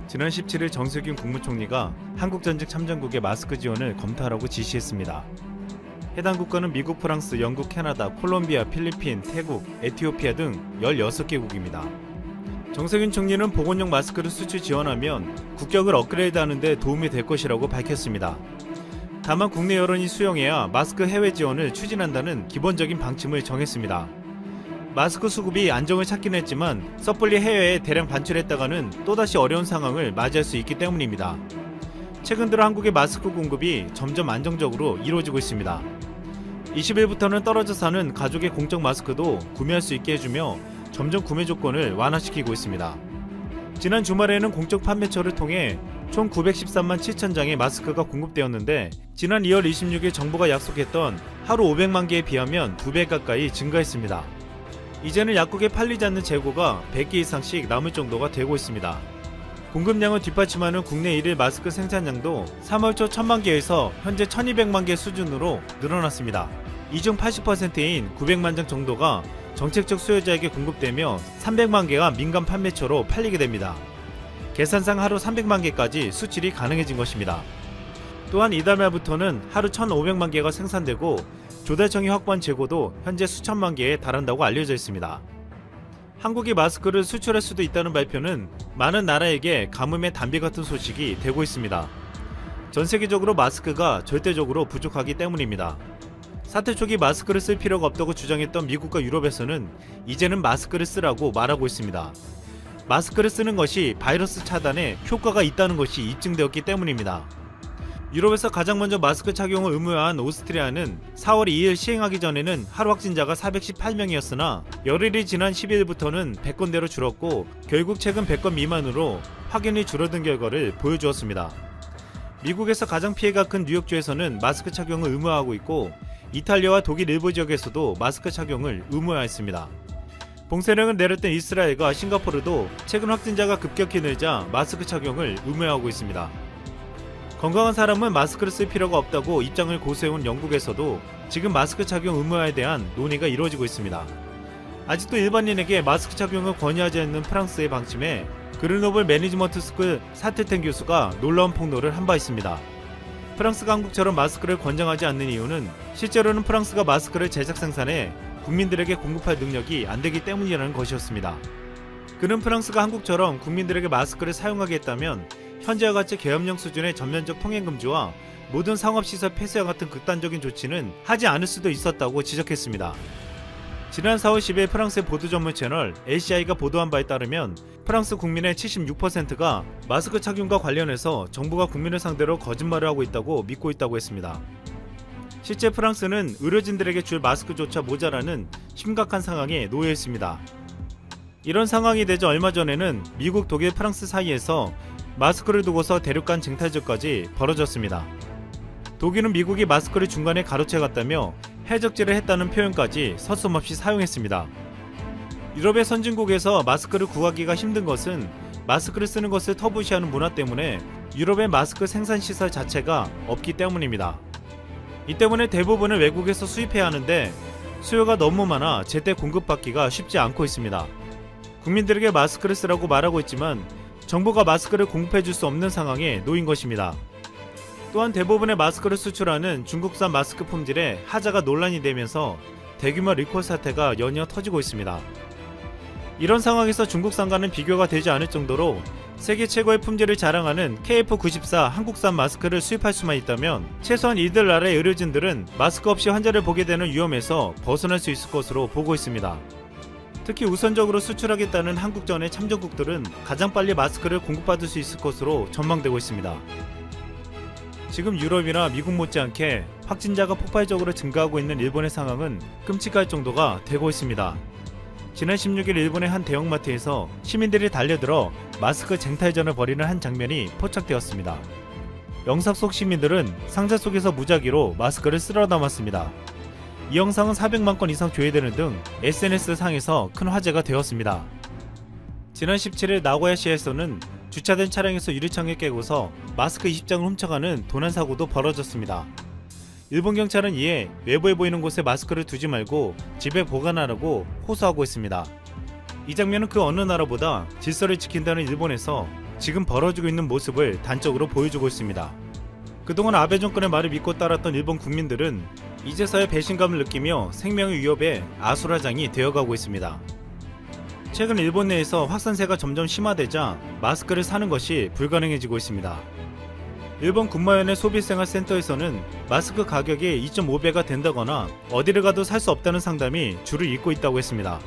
지난 17일 정세균 국무총리가 한국전직 참전국의 마스크 지원을 검토하라고 지시했습니다. 해당 국가는 미국, 프랑스, 영국, 캐나다, 콜롬비아, 필리핀, 태국, 에티오피아 등 16개국입니다. 정세균 총리는 보건용 마스크를 수출 지원하면 국격을 업그레이드하는 데 도움이 될 것이라고 밝혔습니다. 다만 국내 여론이 수용해야 마스크 해외 지원을 추진한다는 기본적인 방침을 정했습니다. 마스크 수급이 안정을 찾긴 했지만 섣불리 해외에 대량 반출했다가는 또다시 어려운 상황을 맞이할 수 있기 때문입니다. 최근 들어 한국의 마스크 공급이 점점 안정적으로 이루어지고 있습니다. 20일부터는 떨어져 사는 가족의 공적 마스크도 구매할 수 있게 해주며 점점 구매 조건을 완화시키고 있습니다. 지난 주말에는 공적 판매처를 통해 총 913만 7천 장의 마스크가 공급되었는데 지난 2월 26일 정부가 약속했던 하루 500만 개에 비하면 2배 가까이 증가했습니다. 이제는 약국에 팔리지 않는 재고가 100개 이상씩 남을 정도가 되고 있습니다. 공급량을 뒷받침하는 국내 일일 마스크 생산량도 3월 초 1000만 개에서 현재 1200만 개 수준으로 늘어났습니다. 이 중 80%인 900만 장 정도가 정책적 수요자에게 공급되며 300만 개가 민간 판매처로 팔리게 됩니다. 계산상 하루 300만 개까지 수출이 가능해진 것입니다. 또한 이달 말부터는 하루 1500만 개가 생산되고 조달청이 확보한 재고도 현재 수천만 개에 달한다고 알려져 있습니다. 한국이 마스크를 수출할 수도 있다는 발표는 많은 나라에게 가뭄의 단비 같은 소식이 되고 있습니다. 전 세계적으로 마스크가 절대적으로 부족하기 때문입니다. 사태 초기 마스크를 쓸 필요가 없다고 주장했던 미국과 유럽에서는 이제는 마스크를 쓰라고 말하고 있습니다. 마스크를 쓰는 것이 바이러스 차단에 효과가 있다는 것이 입증되었기 때문입니다. 유럽에서 가장 먼저 마스크 착용을 의무화한 오스트리아는 4월 2일 시행하기 전에는 하루 확진자가 418명이었으나 열흘이 지난 12일부터는 100건대로 줄었고 결국 최근 100건 미만으로 확진이 줄어든 결과를 보여주었습니다. 미국에서 가장 피해가 큰 뉴욕주에서는 마스크 착용을 의무화하고 있고 이탈리아와 독일 일부 지역에서도 마스크 착용을 의무화했습니다. 봉쇄령을 내렸던 이스라엘과 싱가포르도 최근 확진자가 급격히 늘자 마스크 착용을 의무화하고 있습니다. 건강한 사람은 마스크를 쓸 필요가 없다고 입장을 고수해온 영국에서도 지금 마스크 착용 의무화에 대한 논의가 이루어지고 있습니다. 아직도 일반인에게 마스크 착용을 권유하지 않는 프랑스의 방침에 그르노블 매니지먼트 스쿨 사테텐 교수가 놀라운 폭로를 한 바 있습니다. 프랑스가 한국처럼 마스크를 권장하지 않는 이유는 실제로는 프랑스가 마스크를 제작 생산해 국민들에게 공급할 능력이 안 되기 때문이라는 것이었습니다. 그는 프랑스가 한국처럼 국민들에게 마스크를 사용하게 했다면 현재와 같이 계엄령 수준의 전면적 통행 금지와 모든 상업시설 폐쇄와 같은 극단적인 조치는 하지 않을 수도 있었다고 지적했습니다. 지난 4월 10일 프랑스의 보도 전문 채널 LCI가 보도한 바에 따르면 프랑스 국민의 76%가 마스크 착용과 관련해서 정부가 국민을 상대로 거짓말을 하고 있다고 믿고 있다고 했습니다. 실제 프랑스는 의료진들에게 줄 마스크조차 모자라는 심각한 상황에 놓여 있습니다. 이런 상황이 되자 얼마 전에는 미국, 독일, 프랑스 사이에서 마스크를 두고서 대륙 간 쟁탈전까지 벌어졌습니다. 독일은 미국이 마스크를 중간에 가로채갔다며 해적질을 했다는 표현까지 서슴없이 사용했습니다. 유럽의 선진국에서 마스크를 구하기가 힘든 것은 마스크를 쓰는 것을 터부시하는 문화 때문에 유럽의 마스크 생산 시설 자체가 없기 때문입니다. 이 때문에 대부분을 외국에서 수입해야 하는데 수요가 너무 많아 제때 공급받기가 쉽지 않고 있습니다. 국민들에게 마스크를 쓰라고 말하고 있지만 정부가 마스크를 공급해줄 수 없는 상황에 놓인 것입니다. 또한 대부분의 마스크를 수출하는 중국산 마스크 품질에 하자가 논란이 되면서 대규모 리콜 사태가 연이어 터지고 있습니다. 이런 상황에서 중국산과는 비교가 되지 않을 정도로 세계 최고의 품질을 자랑하는 KF94 한국산 마스크를 수입할 수만 있다면 최소한 이들 나라의 의료진들은 마스크 없이 환자를 보게 되는 위험에서 벗어날 수 있을 것으로 보고 있습니다. 특히 우선적으로 수출하겠다는 한국전의 참전국들은 가장 빨리 마스크를 공급받을 수 있을 것으로 전망되고 있습니다. 지금 유럽이나 미국 못지않게 확진자가 폭발적으로 증가하고 있는 일본의 상황은 끔찍할 정도가 되고 있습니다. 지난 16일 일본의 한 대형마트에서 시민들이 달려들어 마스크 쟁탈전을 벌이는 한 장면이 포착되었습니다. 영상 속 시민들은 상자 속에서 무작위로 마스크를 쓸어 담았습니다. 이 영상은 400만 건 이상 조회되는 등 SNS상에서 큰 화제가 되었습니다. 지난 17일 나고야시에서는 주차된 차량에서 유리창을 깨고서 마스크 20장을 훔쳐가는 도난 사고도 벌어졌습니다. 일본 경찰은 이에 외부에 보이는 곳에 마스크를 두지 말고 집에 보관하라고 호소하고 있습니다. 이 장면은 그 어느 나라보다 질서를 지킨다는 일본에서 지금 벌어지고 있는 모습을 단적으로 보여주고 있습니다. 그동안 아베 정권의 말을 믿고 따랐던 일본 국민들은 이제서야 배신감을 느끼며 생명의 위협에 아수라장이 되어가고 있습니다. 최근 일본 내에서 확산세가 점점 심화되자 마스크를 사는 것이 불가능해지고 있습니다. 일본 군마현의 소비생활센터에서는 마스크 가격이 2.5배가 된다거나 어디를 가도 살 수 없다는 상담이 줄을 잇고 있다고 했습니다.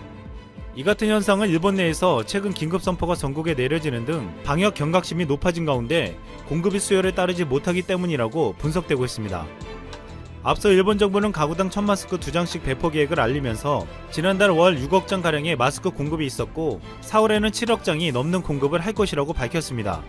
이 같은 현상은 일본 내에서 최근 긴급선포가 전국에 내려지는 등 방역 경각심이 높아진 가운데 공급이 수요를 따르지 못하기 때문이라고 분석되고 있습니다. 앞서 일본 정부는 가구당 1000마스크 2장씩 배포 계획을 알리면서 지난달 월 6억 장가량의 마스크 공급이 있었고 4월에는 7억 장이 넘는 공급을 할 것이라고 밝혔습니다.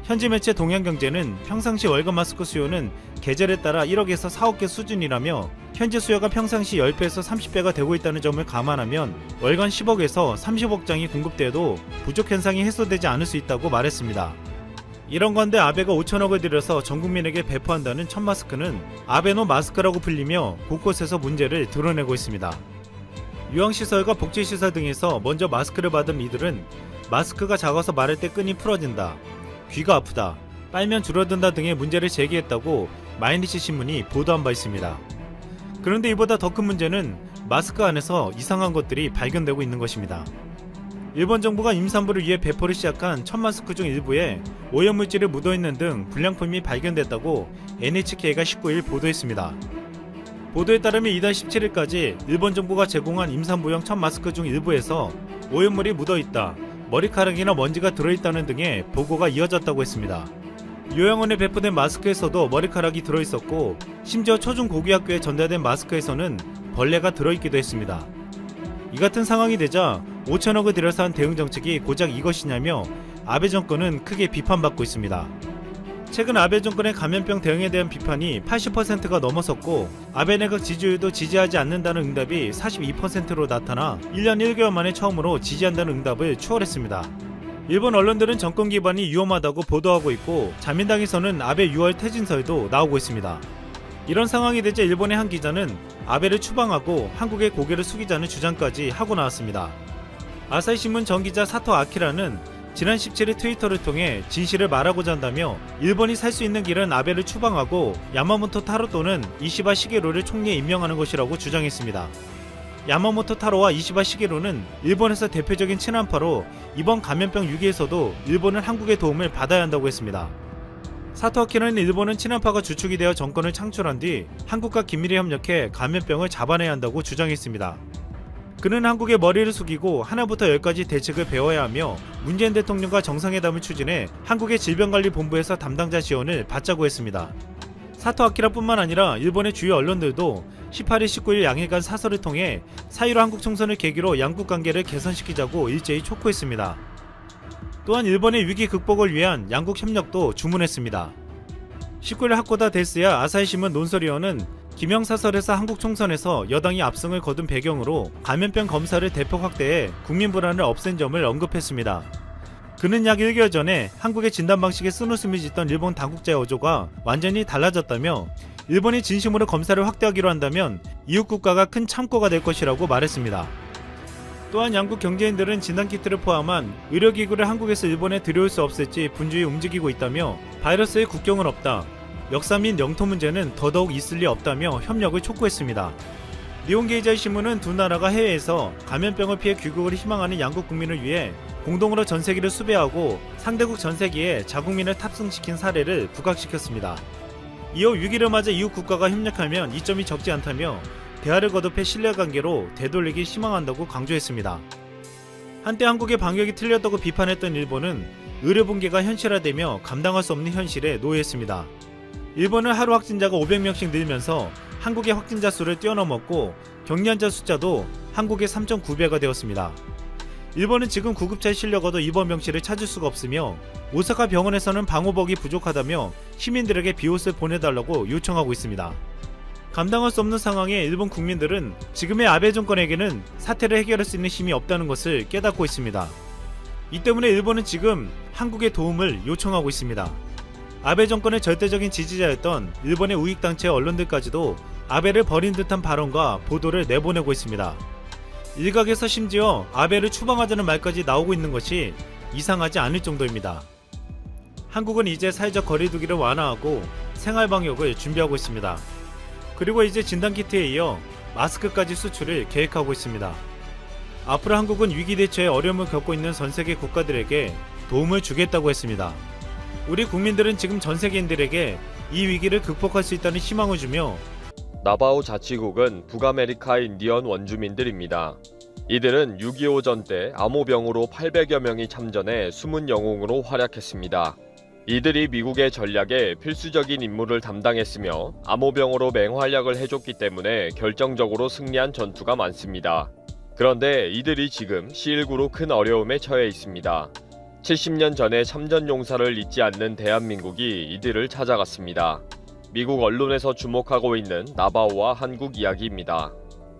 현지 매체 동양경제는 평상시 월간 마스크 수요는 계절에 따라 1억에서 4억 개 수준이라며 현재 수요가 평상시 10배에서 30배가 되고 있다는 점을 감안하면 월간 10억에서 30억 장이 공급돼도 부족 현상이 해소되지 않을 수 있다고 말했습니다. 이런 건데 아베가 5천억을 들여서 전 국민에게 배포한다는 1000마스크는 아베노 마스크라고 불리며 곳곳에서 문제를 드러내고 있습니다. 유흥시설과 복지시설 등에서 먼저 마스크를 받은 이들은 마스크가 작아서 말할 때 끈이 풀어진다, 귀가 아프다, 빨면 줄어든다 등의 문제를 제기했다고 마이니치 신문이 보도한 바 있습니다. 그런데 이보다 더 큰 문제는 마스크 안에서 이상한 것들이 발견되고 있는 것입니다. 일본 정부가 임산부를 위해 배포를 시작한 1000마스크 중 일부에 오염물질이 묻어있는 등 불량품이 발견됐다고 NHK가 19일 보도했습니다. 보도에 따르면 이달 17일까지 일본 정부가 제공한 임산부용 1000마스크 중 일부에서 오염물이 묻어있다, 머리카락이나 먼지가 들어있다는 등의 보고가 이어졌다고 했습니다. 요양원에 배포된 마스크에서도 머리카락이 들어있었고 심지어 초중고교학교에 전달된 마스크에서는 벌레가 들어있기도 했습니다. 이 같은 상황이 되자 5천억을 들여서 한 대응 정책이 고작 이것이냐며 아베 정권은 크게 비판받고 있습니다. 최근 아베 정권의 감염병 대응에 대한 비판이 80%가 넘어섰고 아베 내각 지지율도 지지하지 않는다는 응답이 42%로 나타나 1년 1개월 만에 처음으로 지지한다는 응답을 추월했습니다. 일본 언론들은 정권 기반이 위험하다고 보도하고 있고 자민당에서는 아베 6월 퇴진설도 나오고 있습니다. 이런 상황이 되자 일본의 한 기자는 아베를 추방하고 한국의 고개를 숙이자는 주장까지 하고 나왔습니다. 아사히신문 전 기자 사토 아키라는 지난 17일 트위터를 통해 진실을 말하고자 한다며 일본이 살 수 있는 길은 아베를 추방하고 야마모토 타로 또는 이시바 시게루를 총리에 임명하는 것이라고 주장했습니다. 야마모토 타로와 이시바 시게루는 일본에서 대표적인 친한파로 이번 감염병 위기에서도 일본은 한국의 도움을 받아야 한다고 했습니다. 사토 아키라는 일본은 친한파가 주축이 되어 정권을 창출한 뒤 한국과 긴밀히 협력해 감염병을 잡아내야 한다고 주장했습니다. 그는 한국의 머리를 숙이고 하나부터 열까지 대책을 배워야 하며 문재인 대통령과 정상회담을 추진해 한국의 질병관리본부에서 담당자 지원을 받자고 했습니다. 사토 아키라뿐만 아니라 일본의 주요 언론들도 18일, 19일 양일간 사설을 통해 4.15 한국 총선을 계기로 양국 관계를 개선시키자고 일제히 촉구했습니다. 또한 일본의 위기 극복을 위한 양국 협력도 주문했습니다. 19일 하코다 데스야 아사히신문 논설위원은 김영사설에서 한국 총선에서 여당이 압승을 거둔 배경으로 감염병 검사를 대폭 확대해 국민 불안을 없앤 점을 언급했습니다. 그는 약 1개월 전에 한국의 진단 방식에 쓴웃음이 짓던 일본 당국자의 어조가 완전히 달라졌다며 일본이 진심으로 검사를 확대하기로 한다면 이웃 국가가 큰 참고가 될 것이라고 말했습니다. 또한 양국 경제인들은 진단키트를 포함한 의료기구를 한국에서 일본에 들여올 수 없을지 분주히 움직이고 있다며 바이러스의 국경은 없다, 역사 및 영토 문제는 더더욱 있을 리 없다며 협력을 촉구했습니다. 니혼게이자이 신문은 두 나라가 해외에서 감염병을 피해 귀국을 희망하는 양국 국민을 위해 공동으로 전세기를 수배하고 상대국 전세기에 자국민을 탑승시킨 사례를 부각시켰습니다. 이어 위기를 맞아 이웃 국가가 협력하면 이점이 적지 않다며 대화를 거듭해 신뢰관계로 되돌리기 희망한다고 강조했습니다. 한때 한국의 방역이 틀렸다고 비판했던 일본은 의료붕괴가 현실화되며 감당할 수 없는 현실에 놓여있습니다. 일본은 하루 확진자가 500명씩 늘면서 한국의 확진자 수를 뛰어넘었고 격리 환자 숫자도 한국의 3.9배가 되었습니다. 일본은 지금 구급차에 실려가도 입원 병실을 찾을 수가 없으며 오사카 병원에서는 방호복이 부족하다며 시민들에게 비옷을 보내달라고 요청하고 있습니다. 감당할 수 없는 상황에 일본 국민들은 지금의 아베 정권에게는 사태를 해결할 수 있는 힘이 없다는 것을 깨닫고 있습니다. 이 때문에 일본은 지금 한국의 도움을 요청하고 있습니다. 아베 정권의 절대적인 지지자였던 일본의 우익단체 언론들까지도 아베를 버린 듯한 발언과 보도를 내보내고 있습니다. 일각에서 심지어 아베를 추방하자는 말까지 나오고 있는 것이 이상하지 않을 정도입니다. 한국은 이제 사회적 거리두기를 완화하고 생활방역을 준비하고 있습니다. 그리고 이제 진단키트에 이어 마스크까지 수출을 계획하고 있습니다. 앞으로 한국은 위기 대처에 어려움을 겪고 있는 전 세계 국가들에게 도움을 주겠다고 했습니다. 우리 국민들은 지금 전 세계인들에게 이 위기를 극복할 수 있다는 희망을 주며 나바오 자치국은 북아메리카 인디언 원주민들입니다. 이들은 6.25 전 때 암호병으로 800여 명이 참전해 숨은 영웅으로 활약했습니다. 이들이 미국의 전략에 필수적인 임무를 담당했으며 암호병으로 맹활약을 해줬기 때문에 결정적으로 승리한 전투가 많습니다. 그런데 이들이 지금 C19로 큰 어려움에 처해 있습니다. 70년 전에 참전 용사를 잊지 않는 대한민국이 이들을 찾아갔습니다. 미국 언론에서 주목하고 있는 나바오와 한국 이야기입니다.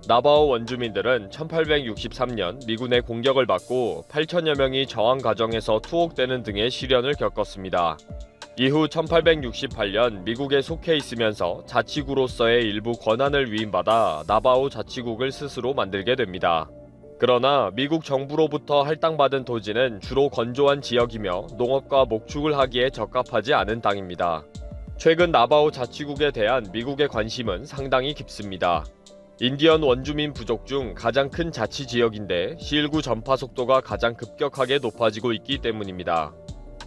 나바오 원주민들은 1863년 미군의 공격을 받고 8천여 명이 저항 과정에서 투옥되는 등의 시련을 겪었습니다. 이후 1868년 미국에 속해 있으면서 자치구로서의 일부 권한을 위임받아 나바오 자치국을 스스로 만들게 됩니다. 그러나 미국 정부로부터 할당받은 토지는 주로 건조한 지역이며 농업과 목축을 하기에 적합하지 않은 땅입니다. 최근 나바오 자치국에 대한 미국의 관심은 상당히 깊습니다. 인디언 원주민 부족 중 가장 큰 자치 지역인데 C19 전파 속도가 가장 급격하게 높아지고 있기 때문입니다.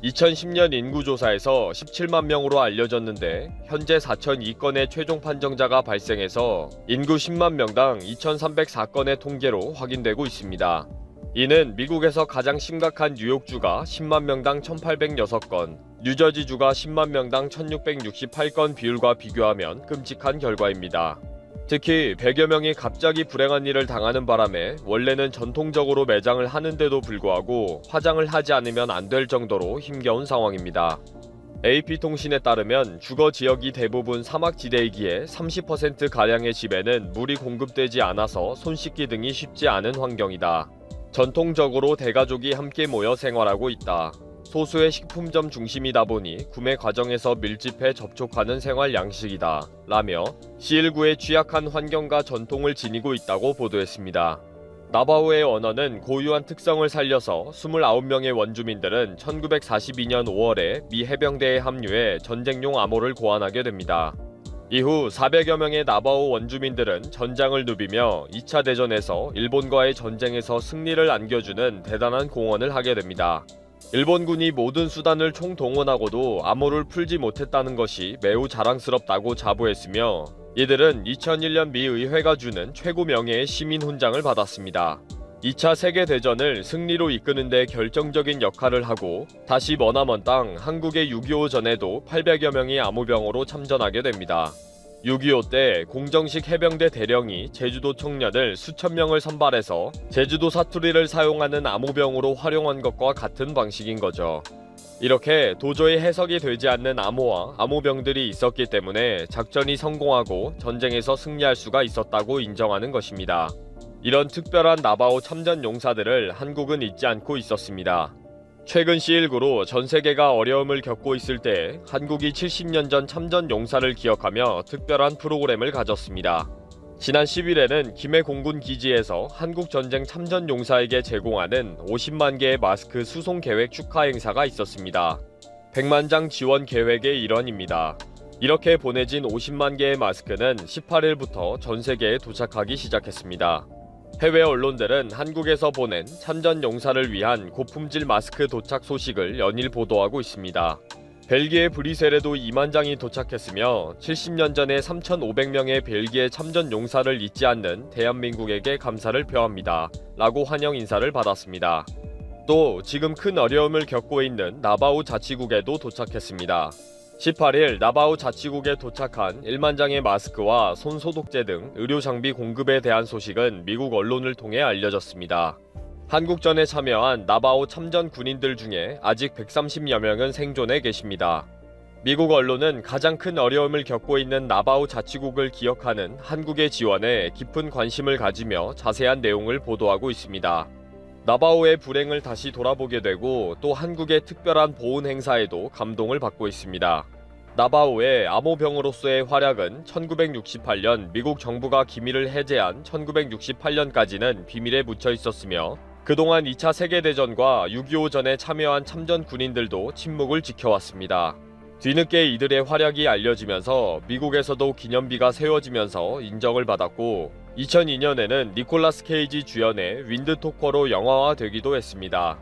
2010년 인구조사에서 17만 명으로 알려졌는데 현재 4,002건의 최종 판정자가 발생해서 인구 10만 명당 2,304건의 통계로 확인되고 있습니다. 이는 미국에서 가장 심각한 뉴욕주가 10만 명당 1,806건, 뉴저지주가 10만 명당 1,668건 비율과 비교하면 끔찍한 결과입니다. 특히 100여 명이 갑자기 불행한 일을 당하는 바람에 원래는 전통적으로 매장을 하는데도 불구하고 화장을 하지 않으면 안 될 정도로 힘겨운 상황입니다. AP통신에 따르면 주거 지역이 대부분 사막지대이기에 30%가량의 집에는 물이 공급되지 않아서 손 씻기 등이 쉽지 않은 환경이다. 전통적으로 대가족이 함께 모여 생활하고 있다. 소수의 식품점 중심이다 보니 구매 과정에서 밀집해 접촉하는 생활 양식이다. 라며 C19의 취약한 환경과 전통을 지니고 있다고 보도했습니다. 나바오의 언어는 고유한 특성을 살려서 29명의 원주민들은 1942년 5월에 미 해병대에 합류해 전쟁용 암호를 고안하게 됩니다. 이후 400여 명의 나바오 원주민들은 전장을 누비며 2차 대전에서 일본과의 전쟁에서 승리를 안겨주는 대단한 공헌을 하게 됩니다. 일본군이 모든 수단을 총동원하고도 암호를 풀지 못했다는 것이 매우 자랑스럽다고 자부했으며 이들은 2001년 미 의회가 주는 최고 명예의 시민 훈장을 받았습니다. 2차 세계대전을 승리로 이끄는 데 결정적인 역할을 하고 다시 머나먼 땅 한국의 6.25 전에도 800여 명이 암호병으로 참전하게 됩니다. 6.25 때 공정식 해병대 대령이 제주도 청년을 수천 명을 선발해서 제주도 사투리를 사용하는 암호병으로 활용한 것과 같은 방식인 거죠. 이렇게 도저히 해석이 되지 않는 암호와 암호병들이 있었기 때문에 작전이 성공하고 전쟁에서 승리할 수가 있었다고 인정하는 것입니다. 이런 특별한 나바오 참전 용사들을 한국은 잊지 않고 있었습니다. 최근 C19로 전 세계가 어려움을 겪고 있을 때 한국이 70년 전 참전 용사를 기억하며 특별한 프로그램을 가졌습니다. 지난 10일에는 김해 공군 기지에서 한국 전쟁 참전 용사에게 제공하는 50만 개의 마스크 수송 계획 축하 행사가 있었습니다. 100만 장 지원 계획의 일환입니다. 이렇게 보내진 50만 개의 마스크는 18일부터 전 세계에 도착하기 시작했습니다. 해외 언론들은 한국에서 보낸 참전 용사를 위한 고품질 마스크 도착 소식을 연일 보도하고 있습니다. 벨기에 브뤼셀에도 2만 장이 도착했으며 70년 전에 3,500명의 벨기에 참전 용사를 잊지 않는 대한민국에게 감사를 표합니다. 라고 환영 인사를 받았습니다. 또 지금 큰 어려움을 겪고 있는 나바오 자치국에도 도착했습니다. 18일 나바오 자치국에 도착한 1만 장의 마스크와 손소독제 등 의료장비 공급에 대한 소식은 미국 언론을 통해 알려졌습니다. 한국전에 참여한 나바오 참전 군인들 중에 아직 130여 명은 생존해 계십니다. 미국 언론은 가장 큰 어려움을 겪고 있는 나바오 자치국을 기억하는 한국의 지원에 깊은 관심을 가지며 자세한 내용을 보도하고 있습니다. 나바오의 불행을 다시 돌아보게 되고 또 한국의 특별한 보훈 행사에도 감동을 받고 있습니다. 나바오의 암호병으로서의 활약은 1968년 미국 정부가 기밀을 해제한 1968년까지는 비밀에 묻혀 있었으며 그동안 2차 세계대전과 6.25 전에 참여한 참전 군인들도 침묵을 지켜왔습니다. 뒤늦게 이들의 활약이 알려지면서 미국에서도 기념비가 세워지면서 인정을 받았고 2002년에는 니콜라스 케이지 주연의 윈드토커로 영화화되기도 했습니다.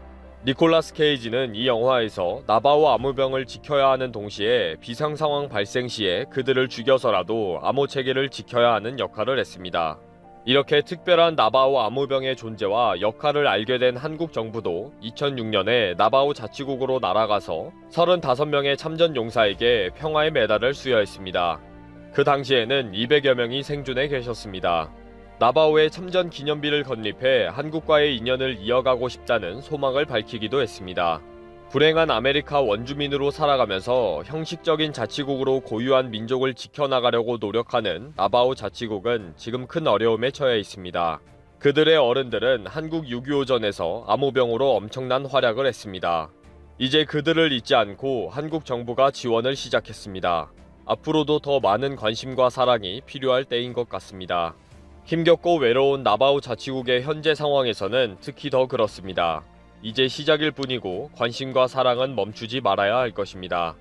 니콜라스 케이지는 이 영화에서 나바오 암호병을 지켜야 하는 동시에 비상상황 발생 시에 그들을 죽여서라도 암호 체계를 지켜야 하는 역할을 했습니다. 이렇게 특별한 나바오 암호병의 존재와 역할을 알게 된 한국 정부도 2006년에 나바오 자치국으로 날아가서 35명의 참전 용사에게 평화의 메달을 수여했습니다. 그 당시에는 200여 명이 생존해 계셨습니다. 나바오의 참전 기념비를 건립해 한국과의 인연을 이어가고 싶다는 소망을 밝히기도 했습니다. 불행한 아메리카 원주민으로 살아가면서 형식적인 자치국으로 고유한 민족을 지켜나가려고 노력하는 나바오 자치국은 지금 큰 어려움에 처해 있습니다. 그들의 어른들은 한국 6.25 전에서 암호병으로 엄청난 활약을 했습니다. 이제 그들을 잊지 않고 한국 정부가 지원을 시작했습니다. 앞으로도 더 많은 관심과 사랑이 필요할 때인 것 같습니다. 힘겹고 외로운 나바오 자치국의 현재 상황에서는 특히 더 그렇습니다. 이제 시작일 뿐이고 관심과 사랑은 멈추지 말아야 할 것입니다.